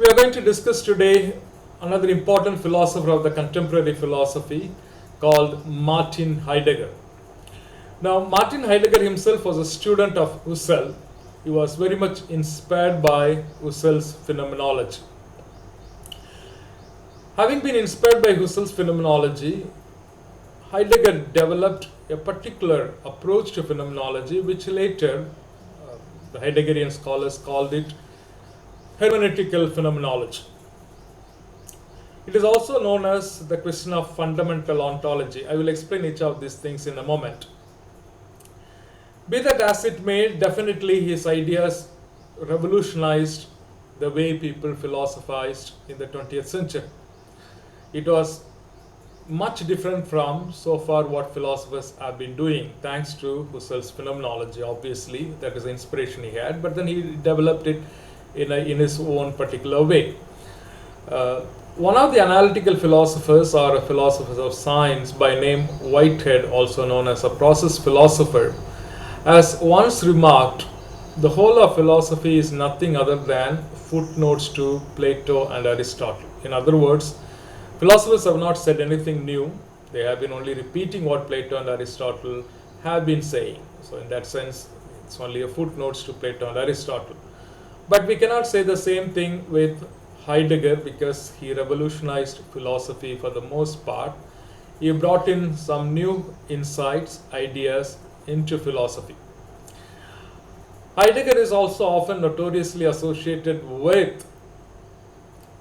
We are going to discuss today another important philosopher of the contemporary philosophy called Martin Heidegger. Now, Martin Heidegger himself was a student of Husserl. He was very much inspired by Husserl's phenomenology. Having been inspired by Husserl's phenomenology, Heidegger developed a particular approach to phenomenology, which later the Heideggerian scholars called it hermeneutical phenomenology. It is also known as the question of fundamental ontology. I will explain each of these things in a moment. Be that as it may, definitely his ideas revolutionized the way people philosophized in the 20th century. It was much different from so far what philosophers have been doing, thanks to Husserl's phenomenology. Obviously, that is the inspiration he had, but then he developed it in his own particular way. One of the analytical philosophers or philosophers of science by name Whitehead, also known as a process philosopher, has once remarked, the whole of philosophy is nothing other than footnotes to Plato and Aristotle. In other words, philosophers have not said anything new. They have been only repeating what Plato and Aristotle have been saying. So in that sense, it's only a footnotes to Plato and Aristotle. But we cannot say the same thing with Heidegger, because he revolutionized philosophy for the most part. He brought in some new insights, ideas into philosophy. Heidegger is also often notoriously associated with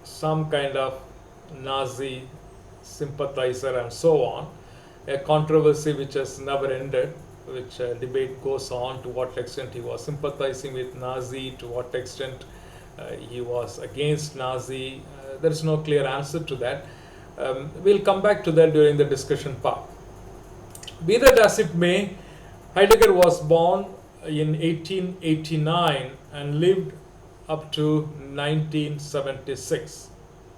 some kind of Nazi sympathizer and so on, a controversy which has never ended, which debate goes on to what extent he was sympathizing with Nazi, to what extent he was against Nazi. There is no clear answer to that. We'll come back to that during the discussion part. Be that as it may, Heidegger was born in 1889 and lived up to 1976.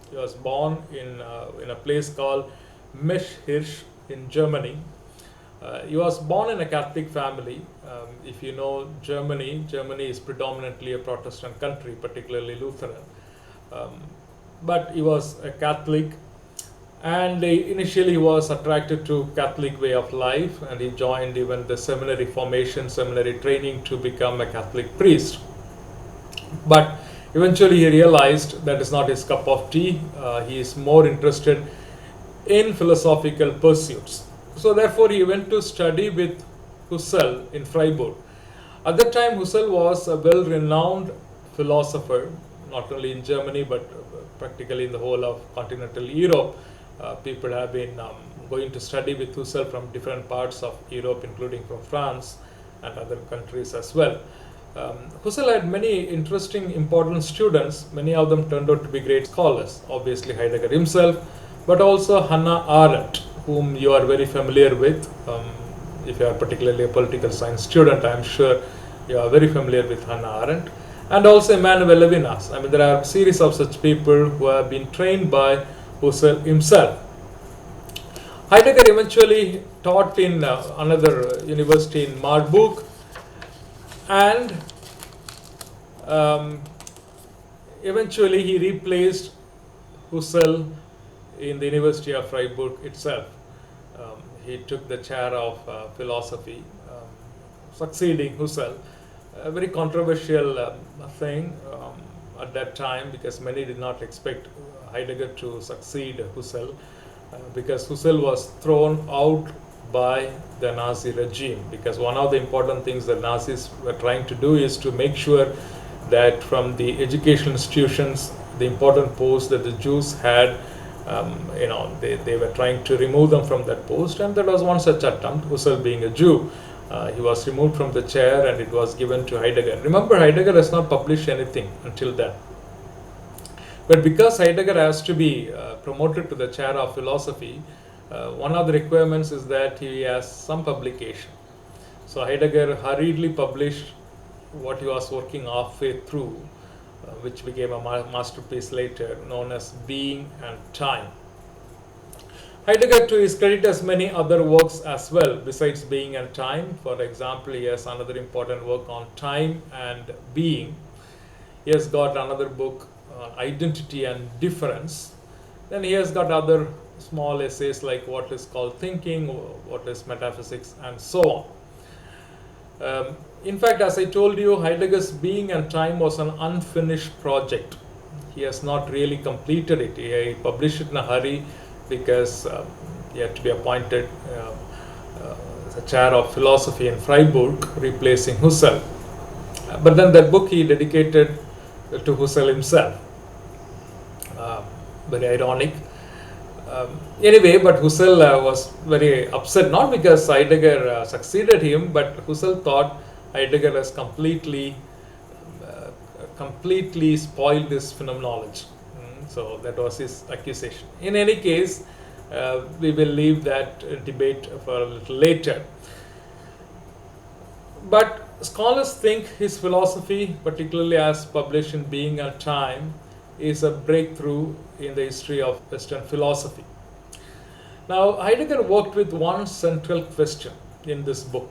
He was born in a place called Meschhirsch in Germany. He was born in a Catholic family. If you know Germany is predominantly a Protestant country, particularly Lutheran. But he was a Catholic, and initially he was attracted to Catholic way of life, and he joined even the seminary training to become a Catholic priest. But eventually he realized that is not his cup of tea. He is more interested in philosophical pursuits. So therefore he went to study with Husserl in Freiburg. At that time, Husserl was a well-renowned philosopher, not only in Germany but practically in the whole of continental Europe. People have been going to study with Husserl from different parts of Europe, including from France and other countries as well. Husserl had many interesting, important students. Many of them turned out to be great scholars. Obviously Heidegger himself, but also Hannah Arendt, whom you are very familiar with. If you are particularly a political science student, I am sure you are very familiar with Hannah Arendt. And also Emmanuel Levinas. I mean, there are a series of such people who have been trained by Husserl himself. Heidegger eventually taught in another university in Marburg, and eventually he replaced Husserl in the University of Freiburg itself. He took the chair of philosophy, succeeding Husserl. A very controversial thing at that time, because many did not expect Heidegger to succeed Husserl, because Husserl was thrown out by the Nazi regime, because one of the important things that Nazis were trying to do is to make sure that from the educational institutions, the important posts that the Jews had, they were trying to remove them from that post, and there was one such attempt. Husserl, being a Jew, he was removed from the chair and it was given to Heidegger. Remember, Heidegger has not published anything until then. But because Heidegger has to be promoted to the chair of philosophy, one of the requirements is that he has some publication. So Heidegger hurriedly published what he was working halfway through, which became a masterpiece later, known as Being and Time. Heidegger, to his credit, has many other works as well besides Being and Time. For example, he has another important work on time and being. He has got another book identity and difference. Then he has got other small essays like what is called thinking, what is metaphysics, and so on. In fact, as I told you, Heidegger's Being and Time was an unfinished project. He has not really completed it. He published it in a hurry because he had to be appointed as a chair of philosophy in Freiburg, replacing Husserl. But then that book he dedicated to Husserl himself. Very ironic. Anyway, but Husserl was very upset, not because Heidegger succeeded him, but Husserl thought Heidegger has completely spoiled this phenomenology. So that was his accusation. In any case, we will leave that debate for a little later. But scholars think his philosophy, particularly as published in Being and Time, is a breakthrough in the history of Western philosophy. Now, Heidegger worked with one central question in this book.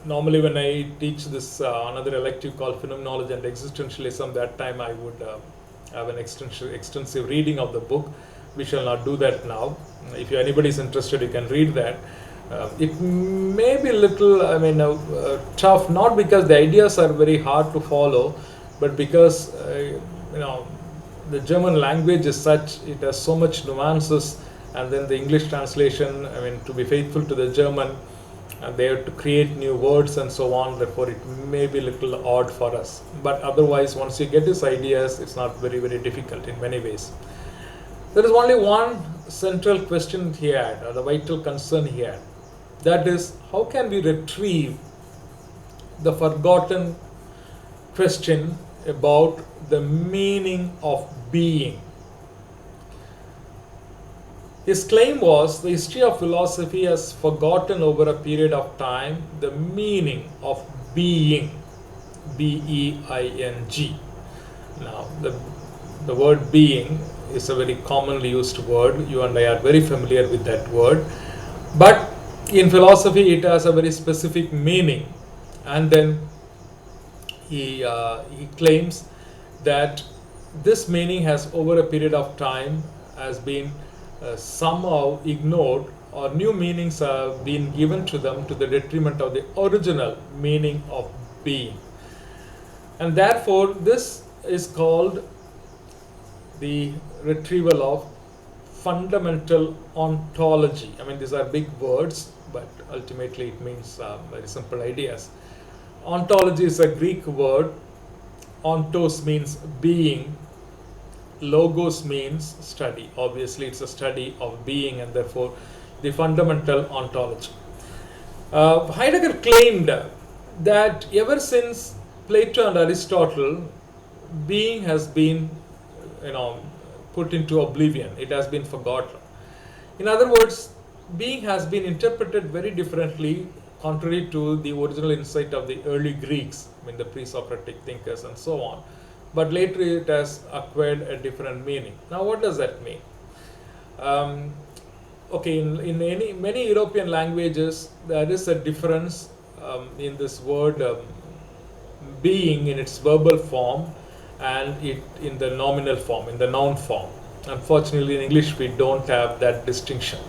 Normally, when I teach this another elective called Phenomenology and Existentialism, that time I would have an extensive reading of the book. We shall not do that now. If anybody is interested, you can read that. It may be a little, tough, not because the ideas are very hard to follow, but because the German language is such, it has so much nuances, and then the English translation, to be faithful to the German, they have to create new words and so on, therefore it may be a little odd for us. But otherwise, once you get his ideas, it's not very, very difficult in many ways. There is only one central question he had, or the vital concern he had. That is, how can we retrieve the forgotten question about the meaning of being? His claim was the history of philosophy has forgotten over a period of time the meaning of being, B-E-I-N-G. Now, the word being is a very commonly used word. You and I are very familiar with that word. But in philosophy, it has a very specific meaning. And then he claims that this meaning has, over a period of time, has been somehow ignored, or new meanings have been given to them to the detriment of the original meaning of being. And therefore, this is called the retrieval of fundamental ontology. These are big words, but ultimately it means very simple ideas. Ontology is a Greek word. Ontos means being. Logos means study. Obviously, it's a study of being, and therefore the fundamental ontology. Heidegger claimed that ever since Plato and Aristotle, being has been put into oblivion. It has been forgotten. In other words, being has been interpreted very differently, contrary to the original insight of the early Greeks, the pre-Socratic thinkers and so on. But later it has acquired a different meaning. Now, what does that mean? In many European languages, there is a difference in this word being in its verbal form and it in the nominal form, in the noun form. Unfortunately, in English, we don't have that distinction.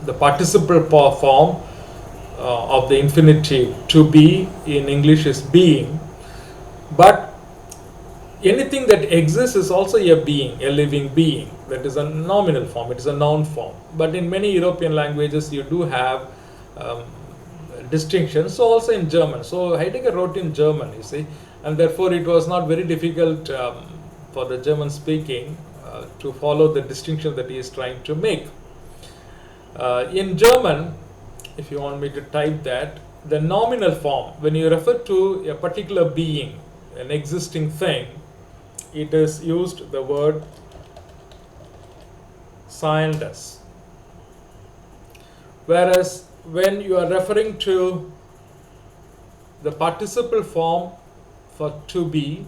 The participle form of the infinitive to be in English is being, but anything that exists is also a being, a living being. That is a nominal form, it is a noun form. But in many European languages, you do have distinctions, so also in German. So Heidegger wrote in German, you see, and therefore it was not very difficult for the German speaking to follow the distinction that he is trying to make. In German, if you want me to type that, the nominal form, when you refer to a particular being, an existing thing, it is used the word sciendes. Whereas when you are referring to the participle form for to be,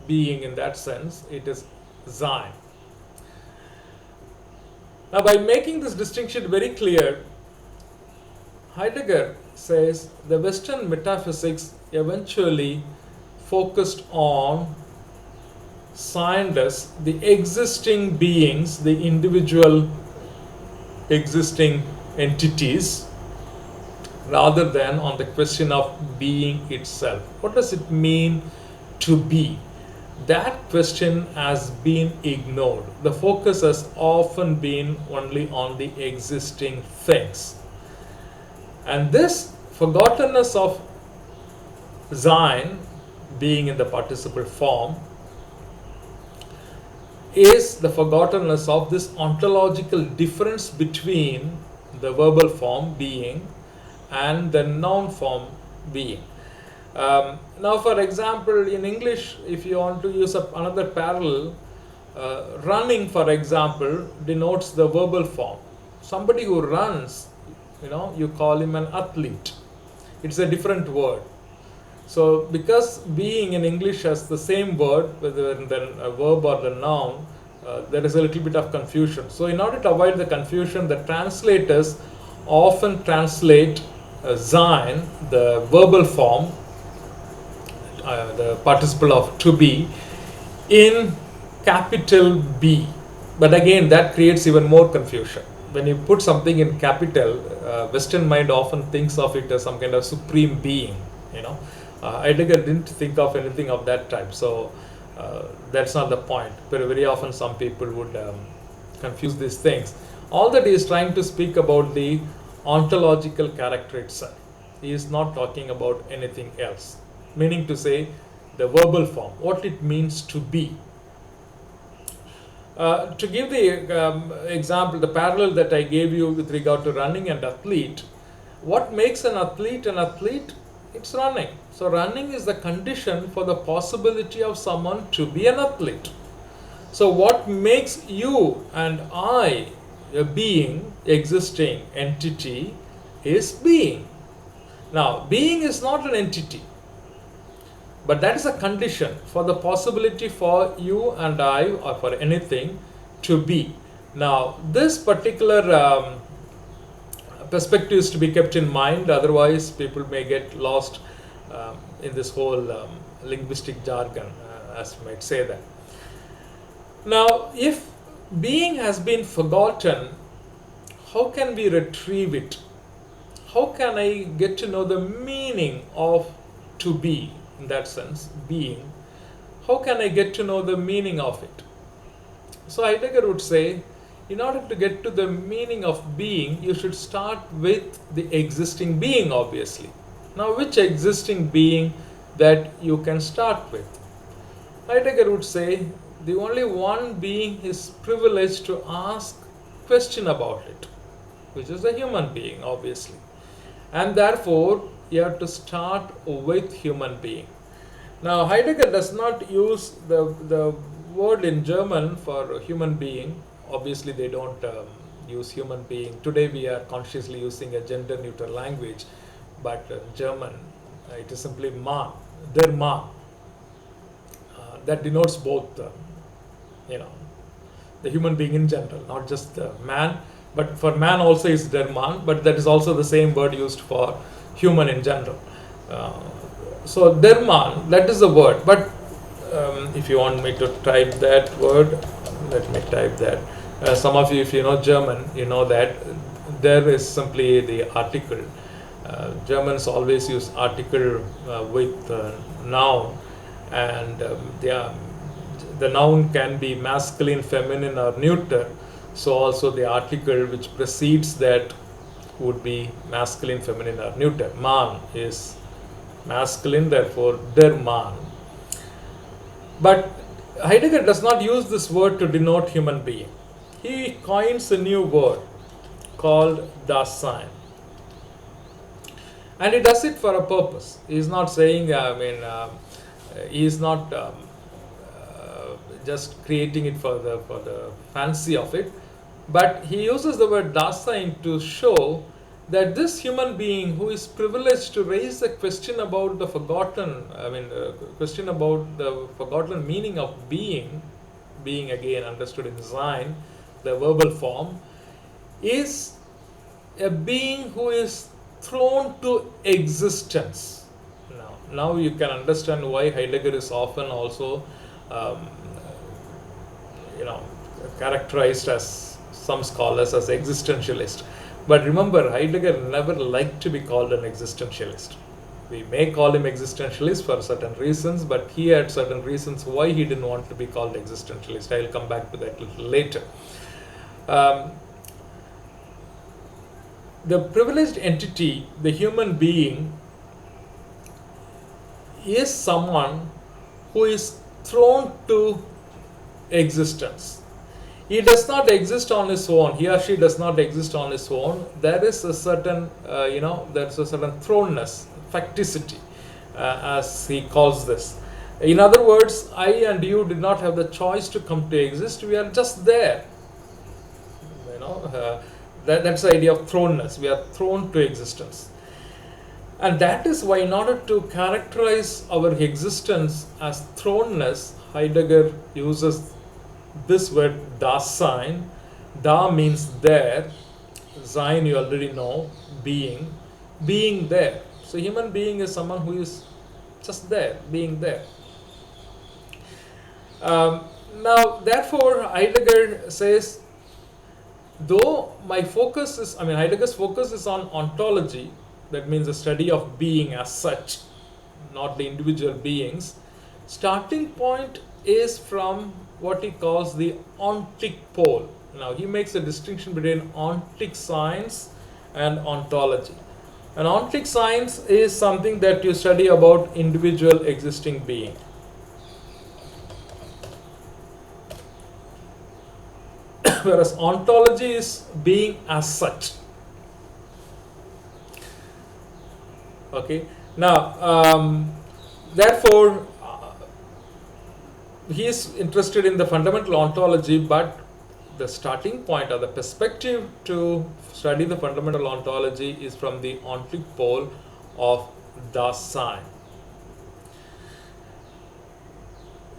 being in that sense, it is sein. Now, by making this distinction very clear, Heidegger says the Western metaphysics eventually focused on scientists, the existing beings, the individual existing entities, rather than on the question of being itself. What does it mean to be? That question has been ignored. The focus has often been only on the existing things. And this forgottenness of sein, being in the participle form, is the forgottenness of this ontological difference between the verbal form, being, and the noun form, being. Now, for example, in English, if you want to use another parallel, running, for example, denotes the verbal form. Somebody who runs, you call him an athlete. It's a different word. So, because being in English has the same word, whether the verb or the noun, there is a little bit of confusion. So, in order to avoid the confusion, the translators often translate sein, the verbal form, the participle of to be, in capital B. But again, that creates even more confusion. When you put something in capital, Western mind often thinks of it as some kind of supreme being. Heidegger didn't think of anything of that type. So that's not the point. But very often some people would confuse these things. All that he is trying to speak about the ontological character itself. He is not talking about anything else. Meaning to say, the verbal form, what it means to be. To give the example, the parallel that I gave you with regard to running and athlete, what makes an athlete an athlete? It's running. So running is the condition for the possibility of someone to be an athlete. So what makes you and I a being, existing entity, is being. Now, being is not an entity, but that is a condition for the possibility for you and I, or for anything, to be. Now, this particular perspective is to be kept in mind, otherwise people may get lost in this whole linguistic jargon, as you might say that. Now, if being has been forgotten, how can we retrieve it? How can I get to know the meaning of to be, in that sense, being? How can I get to know the meaning of it? So Heidegger would say, in order to get to the meaning of being, you should start with the existing being, obviously. Now, which existing being that you can start with? Heidegger would say, the only one being is privileged to ask question about it, which is the human being, obviously. And therefore, you have to start with human being. Now, Heidegger does not use the word in German for human being. Obviously, they don't use human being. Today, we are consciously using a gender-neutral language, but German, it is simply Mann, der Mann. That denotes both, the human being in general, not just the man, but for man also is der Mann, but that is also the same word used for human in general. So der Mann, that is the word, but if you want me to type that word, let me type that. Some of you, if you know German, you know that there is simply the article. Germans always use article with noun, and the noun can be masculine, feminine, or neuter. So also the article which precedes that would be masculine, feminine, or neuter. Mann is masculine, therefore der Mann. But Heidegger does not use this word to denote human being. He coins a new word called Dasein. And he does it for a purpose. He is not saying, he is not just creating it for the fancy of it, but he uses the word Dasein to show that this human being who is privileged to raise a question about the forgotten, question about the forgotten meaning of being again understood in sein, the verbal form, is a being who is thrown to existence. Now, Now you can understand why Heidegger is often also um, you know characterized as some scholars as existentialist. But remember, Heidegger never liked to be called an existentialist. We may call him existentialist for certain reasons, but he had certain reasons why he didn't want to be called existentialist. I'll come back to that a little later. Um, the privileged entity, the human being, is someone who is thrown to existence. He does not exist on his own. He or she does not exist on his own. There is a certain, there's a certain thrownness, facticity, as he calls this. In other words, I and you did not have the choice to come to exist. We are just there. That's the idea of thrownness. We are thrown to existence. And that is why, in order to characterize our existence as thrownness, Heidegger uses this word Dasein. Da means there, Sein you already know, being there. So human being is someone who is just there, being there. Now, therefore, Heidegger says, though my focus is, Heidegger's focus is on ontology, that means the study of being as such, not the individual beings. Starting point is from what he calls the ontic pole. Now, he makes a distinction between ontic science and ontology. An ontic science is something that you study about individual existing being. Whereas ontology is being as such. Okay. Now, therefore, he is interested in the fundamental ontology, but the starting point or the perspective to study the fundamental ontology is from the ontic pole of Dasein.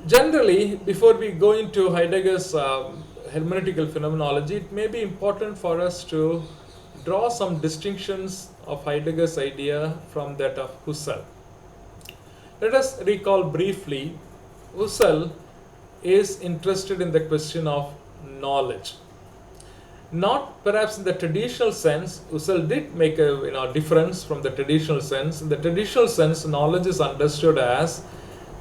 Generally, before we go into Heidegger's hermeneutical phenomenology, it may be important for us to draw some distinctions of Heidegger's idea from that of Husserl. Let us recall briefly, Husserl is interested in the question of knowledge. Not perhaps in the traditional sense. Husserl did make a difference from the traditional sense. In the traditional sense, knowledge is understood as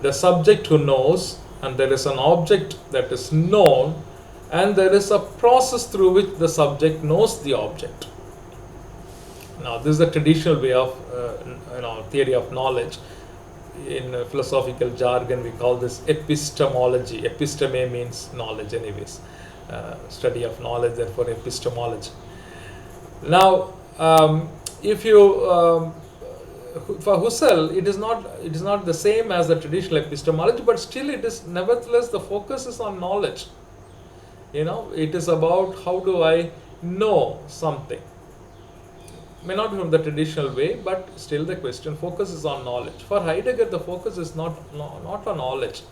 the subject who knows, and there is an object that is known, and there is a process through which the subject knows the object. Now, this is the traditional way of theory of knowledge. In philosophical jargon, we call this epistemology. Episteme means knowledge, anyways. Study of knowledge, therefore epistemology. Now, if you for Husserl, it is not the same as the traditional epistemology, but still it is nevertheless the focus is on knowledge. It is about how do I know something. May not be from the traditional way, but still the question focus is on knowledge. For Heidegger, the focus is not on knowledge.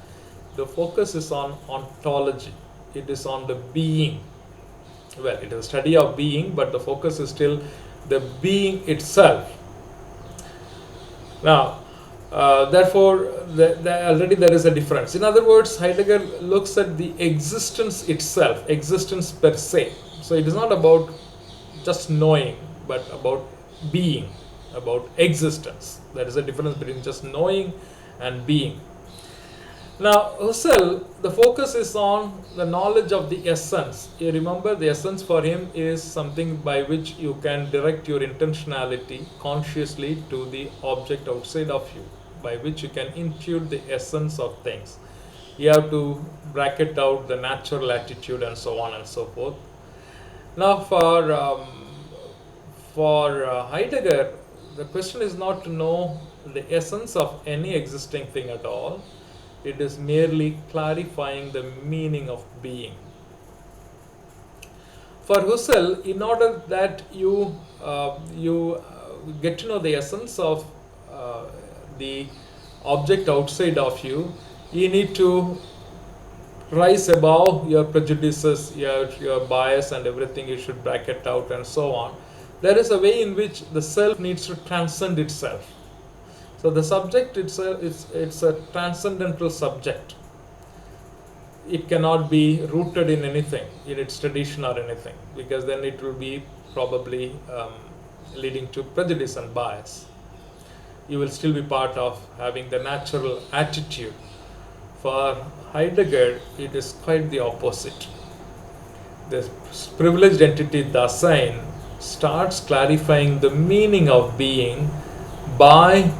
The focus is on ontology. It is on the being. Well, it is a study of being, but the focus is still the being itself. Now, therefore, already there is a difference. In other words, Heidegger looks at the existence itself, existence per se. So it is not about just knowing, but about being, about existence. There is a difference between just knowing and being. Now, Husserl, the focus is on the knowledge of the essence. You remember, the essence for him is something by which you can direct your intentionality consciously to the object outside of you, by which you can impute the essence of things. You have to bracket out the natural attitude and so on and so forth. Now, for Heidegger, the question is not to know the essence of any existing thing at all. It is merely clarifying the meaning of being. For Husserl, in order that you get to know the essence of the object outside of you, you need to rise above your prejudices, your bias and everything. You should bracket out and so on. There is a way in which the self needs to transcend itself. So the subject, it's a transcendental subject. It cannot be rooted in anything, in its tradition or anything, because then it will be probably leading to prejudice and bias. You will still be part of having the natural attitude. For Heidegger, it is quite the opposite. The privileged entity Dasein starts clarifying the meaning of being by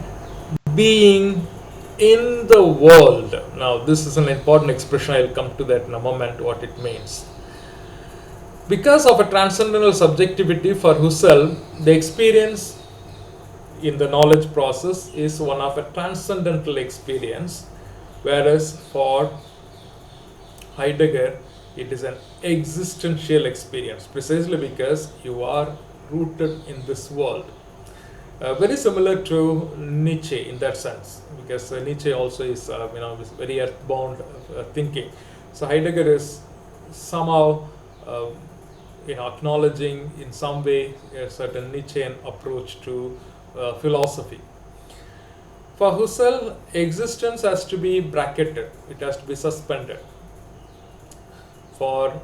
being in the world. Now, this is an important expression. I'll come to that in a moment, what it means. Because of a transcendental subjectivity for Husserl, the experience in the knowledge process is one of a transcendental experience, whereas for Heidegger, it is an existential experience, precisely because you are rooted in this world. Very similar to Nietzsche in that sense, because Nietzsche also is, is very earthbound thinking. So Heidegger is somehow, acknowledging in some way a certain Nietzschean approach to philosophy. For Husserl, existence has to be bracketed; it has to be suspended. For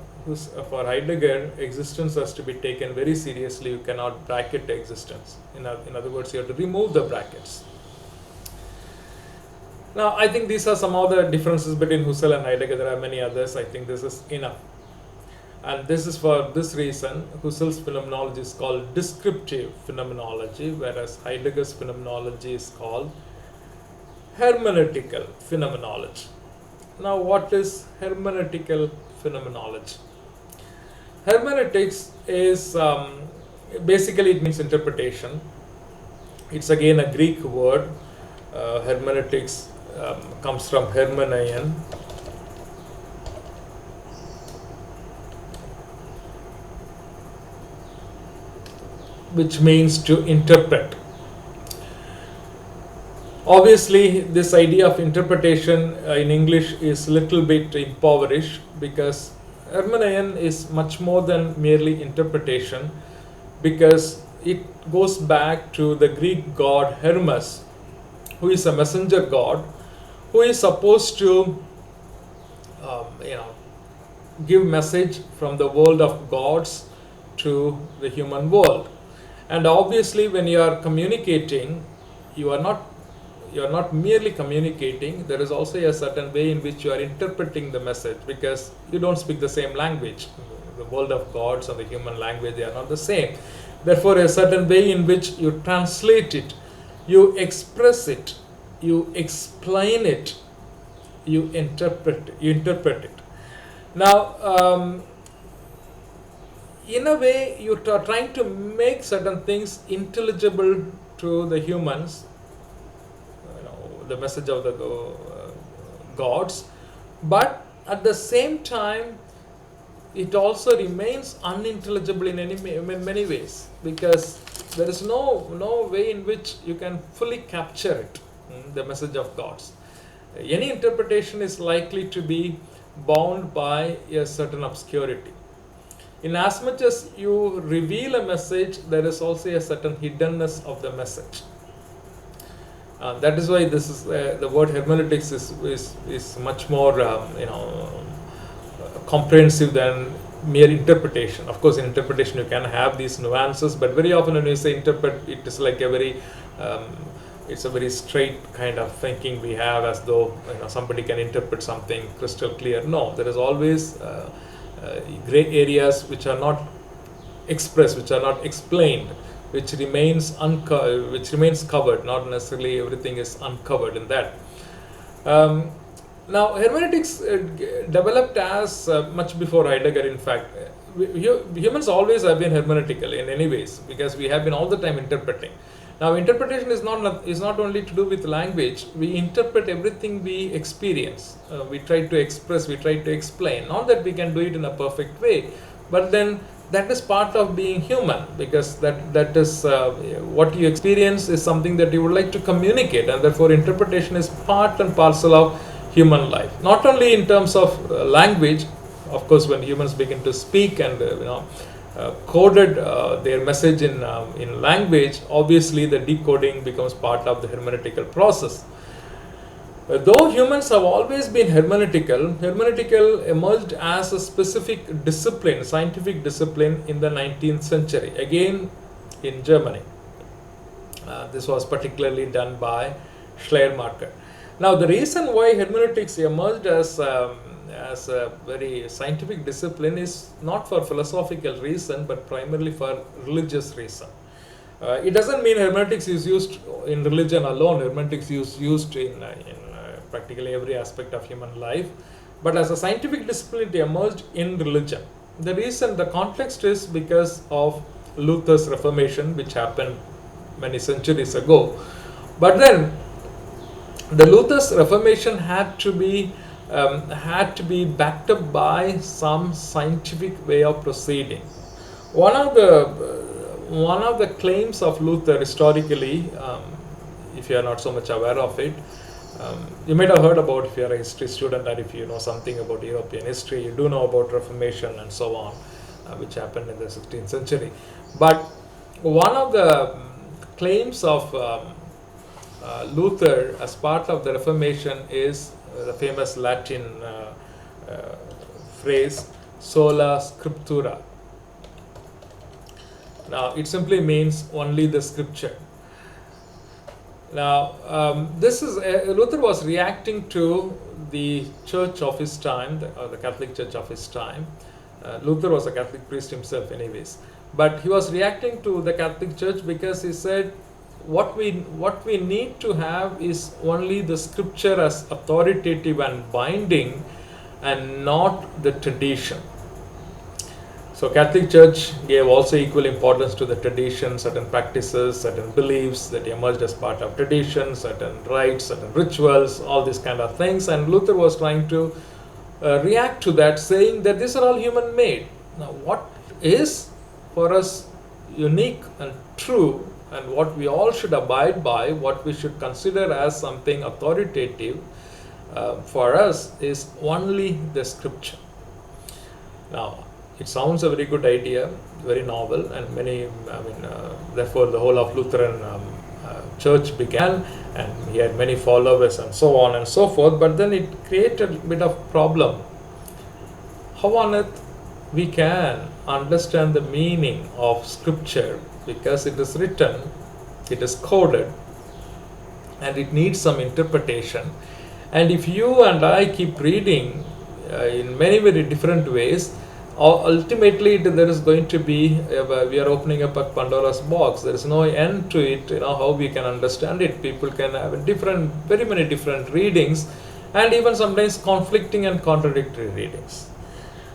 Heidegger, existence has to be taken very seriously. You cannot bracket existence. In other words, you have to remove the brackets. Now, I think these are some of the differences between Husserl and Heidegger. There are many others. I think this is enough. And this is for this reason, Husserl's phenomenology is called descriptive phenomenology, whereas Heidegger's phenomenology is called hermeneutical phenomenology. Now, what is hermeneutical phenomenology? Hermeneutics is basically, it means interpretation. It's again a Greek word. Hermeneutics comes from hermeneion, which means to interpret. Obviously, this idea of interpretation in English is a little bit impoverished, because hermeneion is much more than merely interpretation, because it goes back to the Greek god Hermes, who is a messenger god, who is supposed to give message from the world of gods to the human world. And obviously, when you are communicating, you are not merely communicating. There is also a certain way in which you are interpreting the message, because you don't speak the same language. The world of gods and the human language, they are not the same. Therefore, a certain way in which you translate it, you express it, you explain it, you interpret it. Now, in a way, you are trying to make certain things intelligible to the humans, the message of the gods, but at the same time, it also remains unintelligible in many ways, because there is no way in which you can fully capture it, the message of gods. Any interpretation is likely to be bound by a certain obscurity. In as much as you reveal a message, there is also a certain hiddenness of the message. That is why this is the word hermeneutics is much more comprehensive than mere interpretation. Of course, in interpretation you can have these nuances, but very often when you say interpret, it is like a very it's a very straight kind of thinking we have, as though somebody can interpret something crystal clear. No, there is always gray areas which are not expressed, which are not explained, which remains covered. Not necessarily everything is uncovered in that. Now, hermeneutics developed as much before Heidegger. In fact, humans always have been hermeneutical in any ways, because we have been all the time interpreting. Now, interpretation is not only to do with language. We interpret everything we experience. We try to express, we try to explain. Not that we can do it in a perfect way, but then that is part of being human, because that is what you experience is something that you would like to communicate, and therefore interpretation is part and parcel of human life. Not only in terms of language. Of course, when humans begin to speak and coded their message in language, obviously the decoding becomes part of the hermeneutical process. Though humans have always been hermeneutical emerged as a specific discipline, scientific discipline in the 19th century, again in Germany. This was particularly done by Schleiermacher. Now, the reason why hermeneutics emerged as a very scientific discipline is not for philosophical reason, but primarily for religious reason. It doesn't mean hermeneutics is used in religion alone. Hermeneutics is used in practically every aspect of human life. But as a scientific discipline, it emerged in religion. The reason, the context is because of Luther's Reformation, which happened many centuries ago. But then, the Luther's Reformation had to be backed up by some scientific way of proceeding. One of the claims of Luther historically, if you are not so much aware of it, you might have heard about, if you are a history student or if you know something about European history, you do know about Reformation and so on, which happened in the 16th century. But one of the claims of Luther as part of the Reformation is the famous Latin phrase sola scriptura. Now, it simply means only the scripture. Now, Luther was reacting to the church of his time, the Catholic Church of his time. Luther was a Catholic priest himself anyways. But he was reacting to the Catholic Church because he said, what we need to have is only the scripture as authoritative and binding, and not the tradition. So Catholic Church gave also equal importance to the tradition, certain practices, certain beliefs that emerged as part of tradition, certain rites, certain rituals, all these kind of things. And Luther was trying to react to that, saying that these are all human made. Now, what is for us unique and true, and what we all should abide by, what we should consider as something authoritative for us, is only the scripture. Now, it sounds a very good idea, very novel, and therefore the whole of Lutheran church began, and he had many followers and so on and so forth. But then it created a bit of problem. How on earth we can understand the meaning of scripture, because it is written, it is coded, and it needs some interpretation. And if you and I keep reading in many, very different ways, ultimately there is going to be, we are opening up a Pandora's box. There is no end to it, how we can understand it. People can have very many different readings, and even sometimes conflicting and contradictory readings.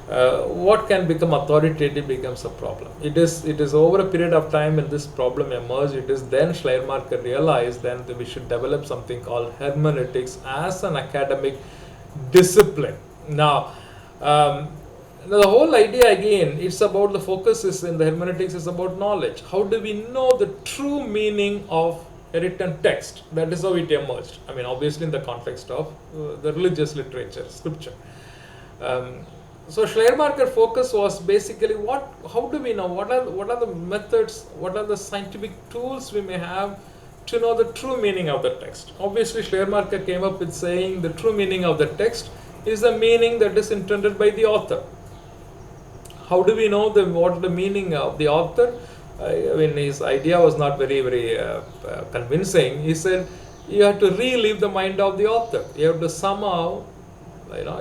What can become authoritative becomes a problem. It is over a period of time when this problem emerged. It is then Schleiermacher realized then that we should develop something called hermeneutics as an academic discipline. Now, the whole idea again, it's about the focus is in the hermeneutics is about knowledge. How do we know the true meaning of a written text? That is how it emerged. Obviously in the context of the religious literature, scripture. So Schleiermacher focus was basically how do we know, what are the methods, what are the scientific tools we may have to know the true meaning of the text. Obviously Schleiermacher came up with saying the true meaning of the text is the meaning that is intended by the author. How do we know what the meaning of the author? His idea was not very, very convincing. He said you have to relive the mind of the author. You have to somehow,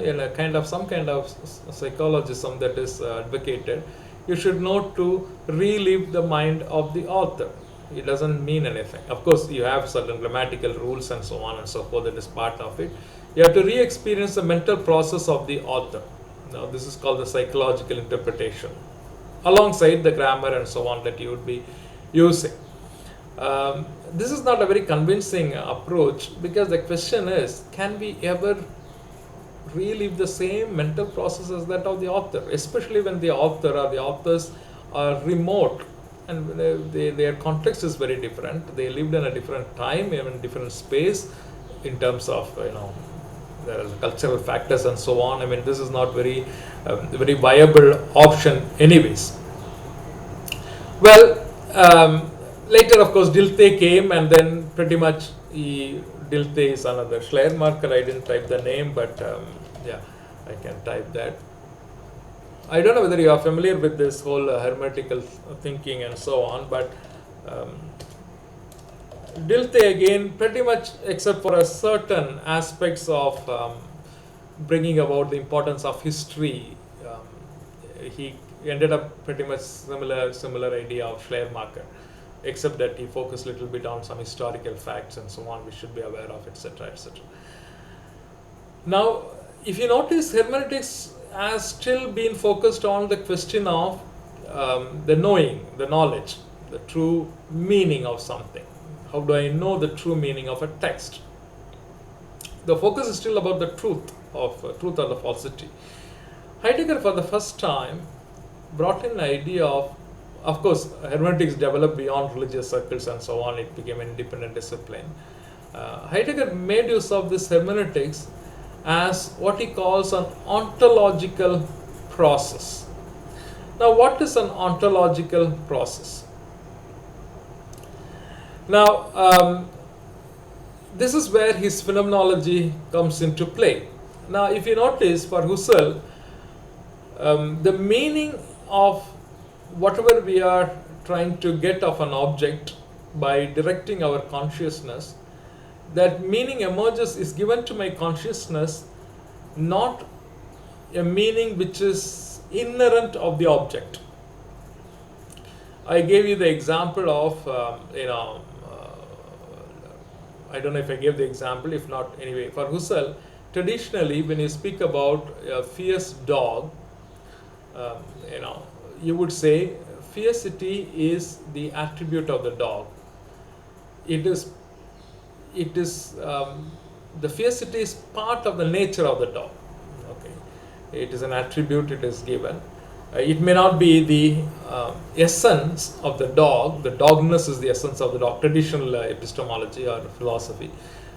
in some kind of psychologism that is advocated, you should know to relive the mind of the author. It doesn't mean anything. Of course, you have certain grammatical rules and so on and so forth that is part of it. You have to re-experience the mental process of the author. Now, this is called the psychological interpretation, alongside the grammar and so on that you would be using. This is not a very convincing approach, because the question is, can we ever relive the same mental process as that of the author, especially when the author or the authors are remote and their context is very different. They lived in a different time, even different space in terms of there are cultural factors and so on. This is not very viable option anyways. Well, later, of course, Dilthey came, and then pretty much Dilthey is another Schleiermacher. I didn't type the name, but yeah, I can type that. I don't know whether you are familiar with this whole hermeneutical thinking and so on, but Dilthey again, pretty much, except for a certain aspects of bringing about the importance of history, he ended up pretty much similar idea of Schleiermacher, except that he focused a little bit on some historical facts and so on we should be aware of, etc., etc. Now, if you notice, hermeneutics has still been focused on the question of the knowing, the knowledge, the true meaning of something. How do I know the true meaning of a text? The focus is still about the truth or the falsity. Heidegger, for the first time, brought in the idea of course, hermeneutics developed beyond religious circles and so on. It became an independent discipline. Heidegger made use of this hermeneutics as what he calls an ontological process. Now, what is an ontological process? Now, this is where his phenomenology comes into play. Now, if you notice, for Husserl, the meaning of whatever we are trying to get of an object by directing our consciousness, that meaning is given to my consciousness, not a meaning which is inherent of the object. I gave you the example of, I don't know if I gave the example, if not, anyway, for Husserl, traditionally, when you speak about a fierce dog, you would say fiercity is the attribute of the dog. The fiercity is part of the nature of the dog. Okay, it is an attribute. It is given. It may not be the essence of the dog. The dogness is the essence of the dog. Traditional epistemology or philosophy.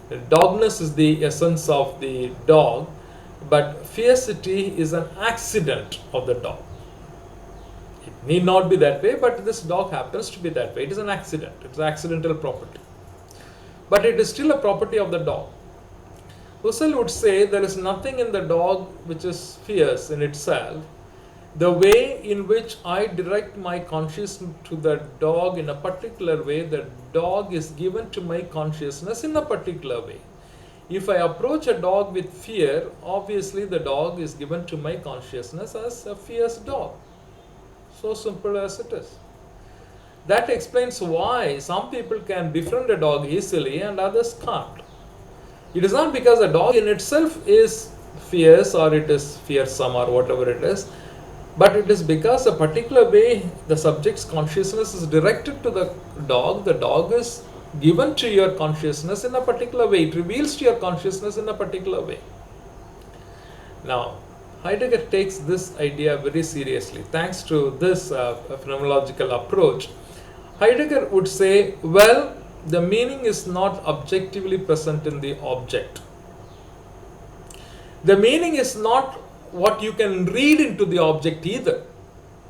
The dogness is the essence of the dog, but fiercity is an accident of the dog. It need not be that way, but this dog happens to be that way. It is an accident. It's an accidental property. But it is still a property of the dog. Husserl would say there is nothing in the dog which is fierce in itself. The way in which I direct my consciousness to the dog in a particular way, the dog is given to my consciousness in a particular way. If I approach a dog with fear, obviously the dog is given to my consciousness as a fierce dog. So simple as it is. That explains why some people can befriend a dog easily and others can't. It is not because the dog in itself is fierce or it is fearsome or whatever it is, but it is because a particular way the subject's consciousness is directed to the dog is given to your consciousness in a particular way. It reveals to your consciousness in a particular way. Now, Heidegger takes this idea very seriously. Thanks to this phenomenological approach, Heidegger would say, well, the meaning is not objectively present in the object. The meaning is not what you can read into the object either.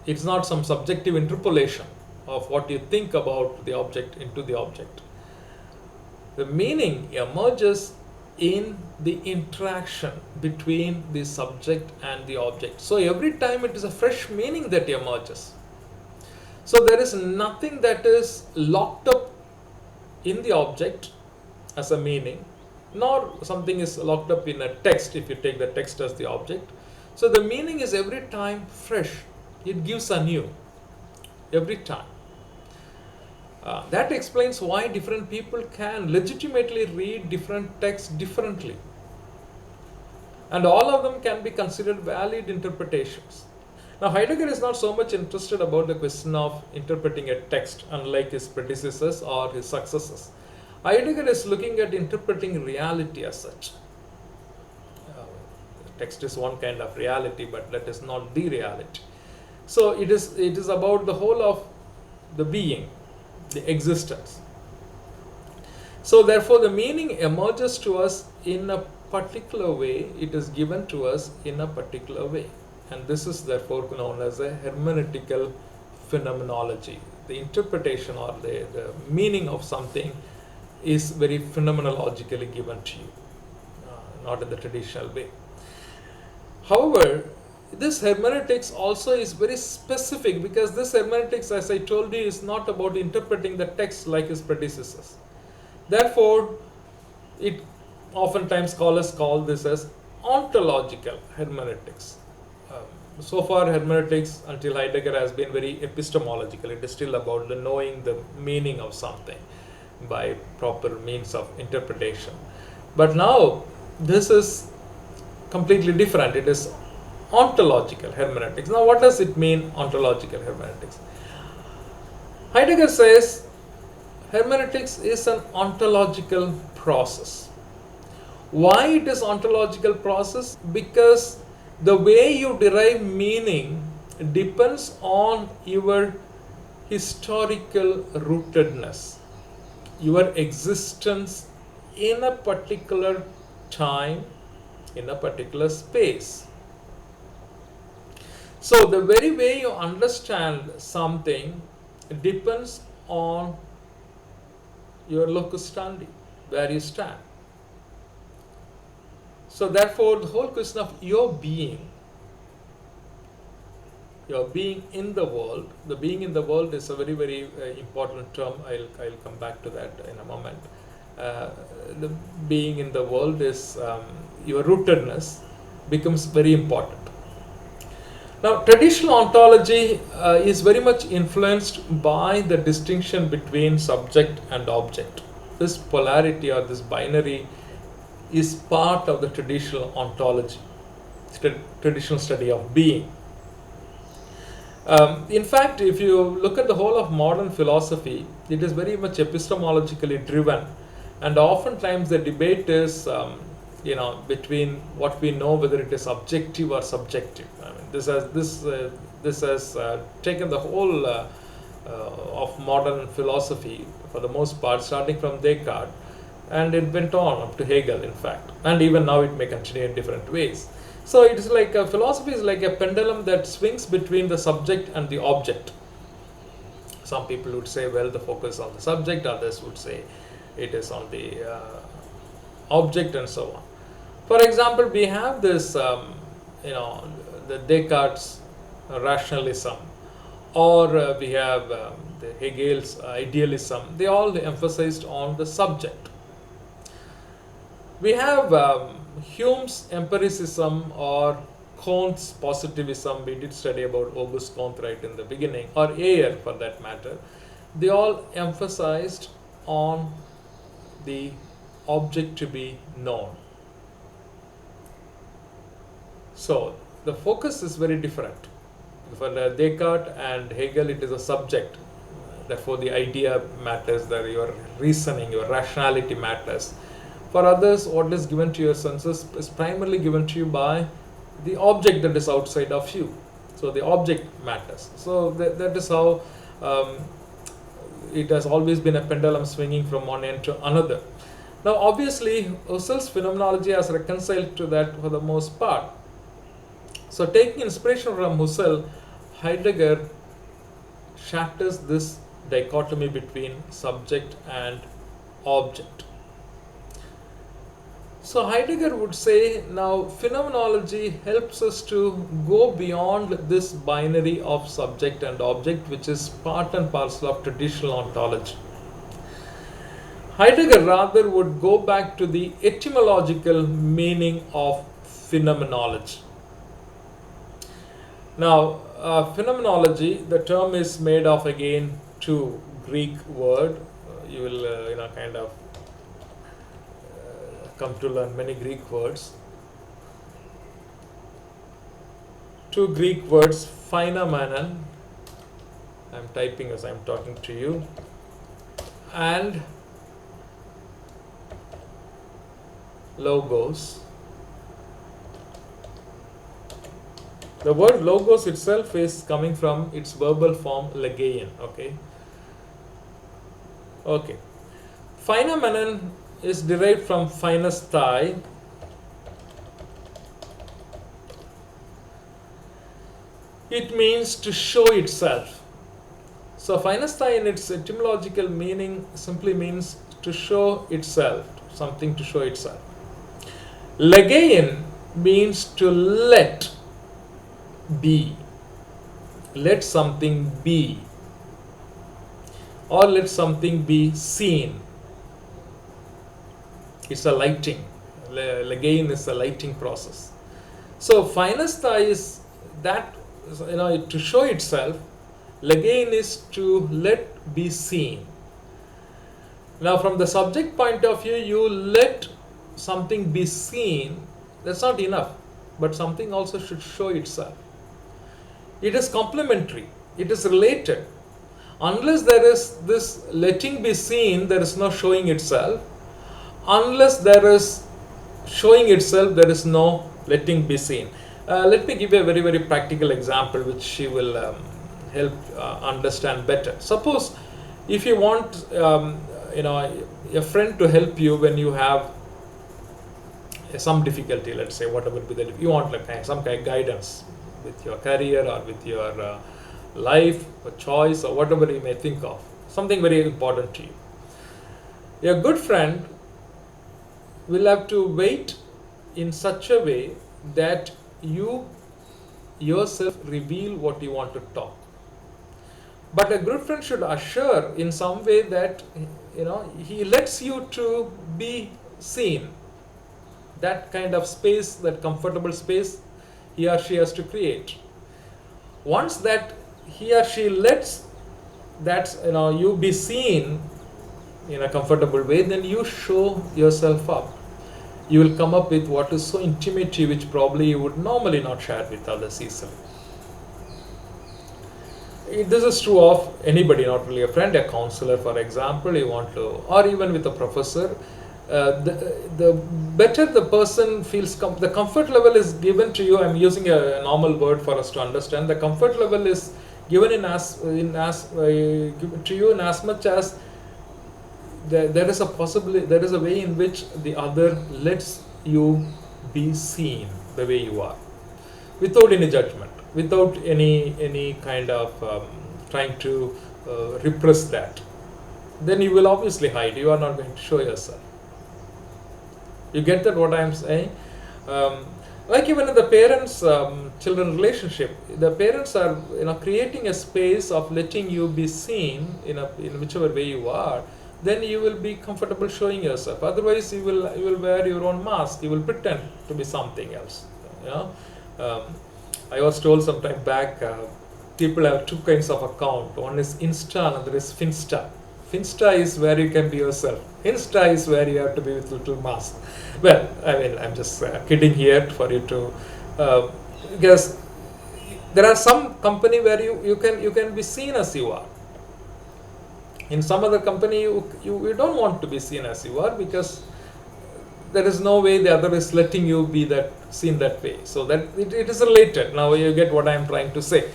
It's not some subjective interpolation of what you think about the object into the object. The meaning emerges in the interaction between the subject and the object. So every time it is a fresh meaning that emerges. So there is nothing that is locked up in the object as a meaning, nor something is locked up in a text if you take the text as the object. So the meaning is every time fresh. It gives anew every time. That explains why different people can legitimately read different texts differently. And all of them can be considered valid interpretations. Now, Heidegger is not so much interested about the question of interpreting a text, unlike his predecessors or his successors. Heidegger is looking at interpreting reality as such. Text is one kind of reality, but that is not the reality. So it is about the whole of the being, the existence. So therefore the meaning emerges to us in a particular way, it is given to us in a particular way. And this is therefore known as a hermeneutical phenomenology. the interpretation or the meaning of something is very phenomenologically given to you, not in the traditional way. However, this hermeneutics also is very specific, because this hermeneutics, as I told you, is not about interpreting the text like his predecessors. Therefore, it oftentimes scholars call this as ontological hermeneutics. So far, hermeneutics until Heidegger has been very epistemological. It is still about the knowing the meaning of something by proper means of interpretation. But now, this is completely different. It is ontological hermeneutics. Now, what does it mean, ontological hermeneutics? Heidegger says hermeneutics is an ontological process. Why it is ontological process? Because the way you derive meaning depends on your historical rootedness, your existence in a particular time, in a particular space. So the very way you understand something depends on your locus standi, where you stand. So therefore, the whole question of your being in the world, the being in the world is a very, very important term. I'll come back to that in a moment. The being in the world is your rootedness becomes very important. Now, traditional ontology is very much influenced by the distinction between subject and object. This polarity or this binary is part of the traditional ontology, traditional study of being. In fact, if you look at the whole of modern philosophy, it is very much epistemologically driven, and oftentimes the debate is between what we know, whether it is objective or subjective. I mean, this has taken the whole of modern philosophy for the most part, starting from Descartes, and it went on up to Hegel, in fact, and even now it may continue in different ways. So it is like philosophy is like a pendulum that swings between the subject and the object. Some people would say, well, the focus is on the subject; others would say it is on the object, and so on. For example, we have this, the Descartes' rationalism, or we have the Hegel's idealism. They all emphasized on the subject. We have Hume's empiricism or Comte's positivism. We did study about Auguste Comte right in the beginning, or Ayer for that matter. They all emphasized on the object to be known. So the focus is very different. For Descartes and Hegel, it is a subject. Therefore, the idea matters, that your reasoning, your rationality matters. For others, what is given to your senses is primarily given to you by the object that is outside of you. So the object matters. So that is how it has always been a pendulum swinging from one end to another. Now, obviously, Husserl's phenomenology has reconciled to that for the most part. So, taking inspiration from Husserl, Heidegger shatters this dichotomy between subject and object. So Heidegger would say, now phenomenology helps us to go beyond this binary of subject and object, which is part and parcel of traditional ontology. Heidegger rather would go back to the etymological meaning of phenomenology. Now, phenomenology, the term is made of again two Greek words. You will kind of come to learn many Greek words. Two Greek words, phenomenon, I'm typing as I'm talking to you, and logos. The word logos itself is coming from its verbal form legein. Okay. Phenomenon is derived from phanestai. It means to show itself. So phainastai in its etymological meaning simply means to show itself, something to show itself. Legein means to let be, let something be, or let something be seen. It's a lighting. Legein is a lighting process. So phainastai is that, to show itself. Legein is to let be seen. Now from the subject point of view, you let something be seen. That's not enough, but something also should show itself. It is complementary, it is related. Unless there is this letting be seen, there is no showing itself. Unless there is showing itself, there is no letting be seen. Let me give you a very, very practical example which you will help understand better. Suppose if you want a friend to help you when you have some difficulty, let's say, whatever be that, you want some kind of guidance with your career or with your life or choice or whatever you may think of, something very important to you. A good friend will have to wait in such a way that you yourself reveal what you want to talk. But a good friend should assure in some way that he lets you to be seen. That kind of space, that comfortable space, he or she has to create. Once that he or she lets that you be seen in a comfortable way, then you show yourself up. You will come up with what is so intimate to you, which probably you would normally not share with others easily. This is true of anybody, not really a friend, a counselor, for example, you want to, or even with a professor. The better the person feels, the comfort level is given to you. I'm using a normal word for us to understand. The comfort level is given given to you in as much as there is a possibility, there is a way in which the other lets you be seen the way you are, without any judgment, without any kind of trying to repress that. Then you will obviously hide. You are not going to show yourself. You get that what I am saying? Like even in the parents-children relationship, the parents are creating a space of letting you be seen in whichever way you are. Then you will be comfortable showing yourself. Otherwise, you will wear your own mask. You will pretend to be something else. I was told some time back, people have two kinds of account. One is Insta, another is Finsta. Finsta is where you can be yourself. Insta is where you have to be with little mask. Well, I mean, I'm just kidding here for you to, because there are some company where you can be seen as you are. In some other company, you don't want to be seen as you are, because there is no way the other is letting you be seen that way. So that it is related. Now you get what I am trying to say.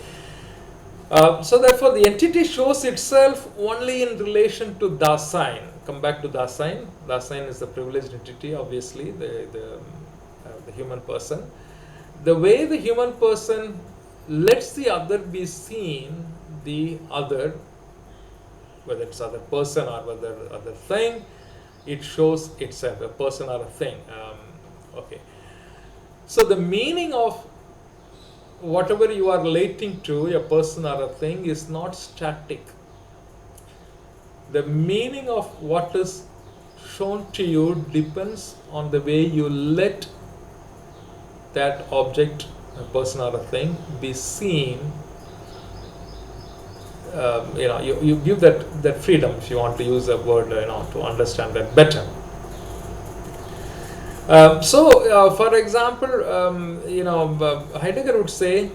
So therefore, the entity shows itself only in relation to Dasein. Come back to Dasein. Dasein is the privileged entity, obviously, the human person. The way the human person lets the other be seen, the other, whether it's other person or whether other thing, it shows itself, a person or a thing. Okay. So the meaning of whatever you are relating to, a person or a thing, is not static. The meaning of what is shown to you depends on the way you let that object, a person or a thing, be seen. You give that freedom, if you want to use a word, to understand that better. For example, Heidegger would say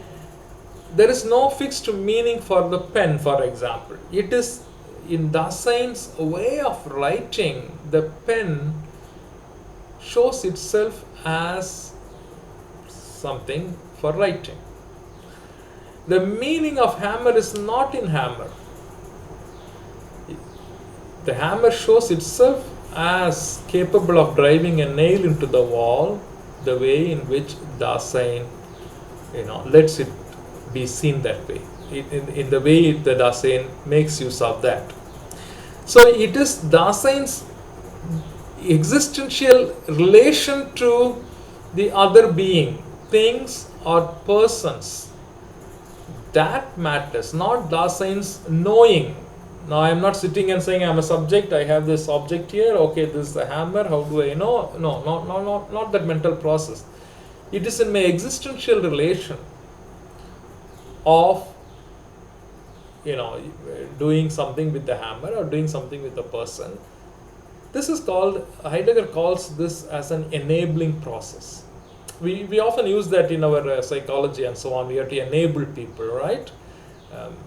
there is no fixed meaning for the pen, for example. It is in Dasein's way of writing, the pen shows itself as something for writing. The meaning of hammer is not in hammer. The hammer shows itself as capable of driving a nail into the wall, the way in which Dasein lets it be seen that way. in the way the Dasein makes use of that. So it is Dasein's existential relation to the other being, things or persons, that matters, not Dasein's knowing. Now I am not sitting and saying I am a subject, I have this object here, okay, this is a hammer, how do I know? No, not that mental process. It is in my existential relation of, doing something with the hammer or doing something with a person. This is called, Heidegger calls this as an enabling process. We often use that in our psychology and so on. We have to enable people, right? Um,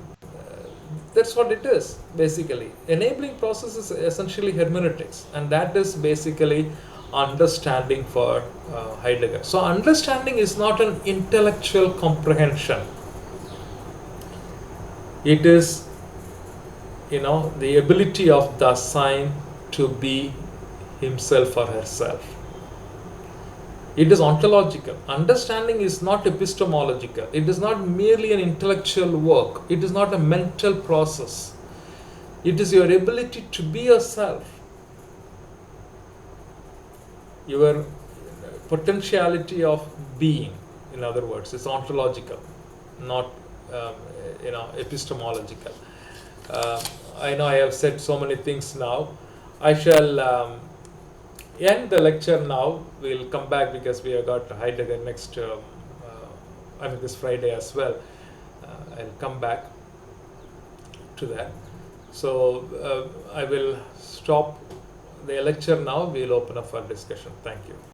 that's what it is, basically. Enabling process is essentially hermeneutics, and that is basically understanding for Heidegger. So understanding is not an intellectual comprehension. It is, the ability of Dasein to be himself or herself. It is ontological. Understanding is not epistemological. It is not merely an intellectual work. It is not a mental process. It is your ability to be yourself. Your potentiality of being, in other words, is ontological, not epistemological. I know I have said so many things now. I shall end the lecture now. We'll come back because we have got Heidegger next, this Friday as well. I'll come back to that. So I will stop the lecture now. We'll open up for discussion. Thank you.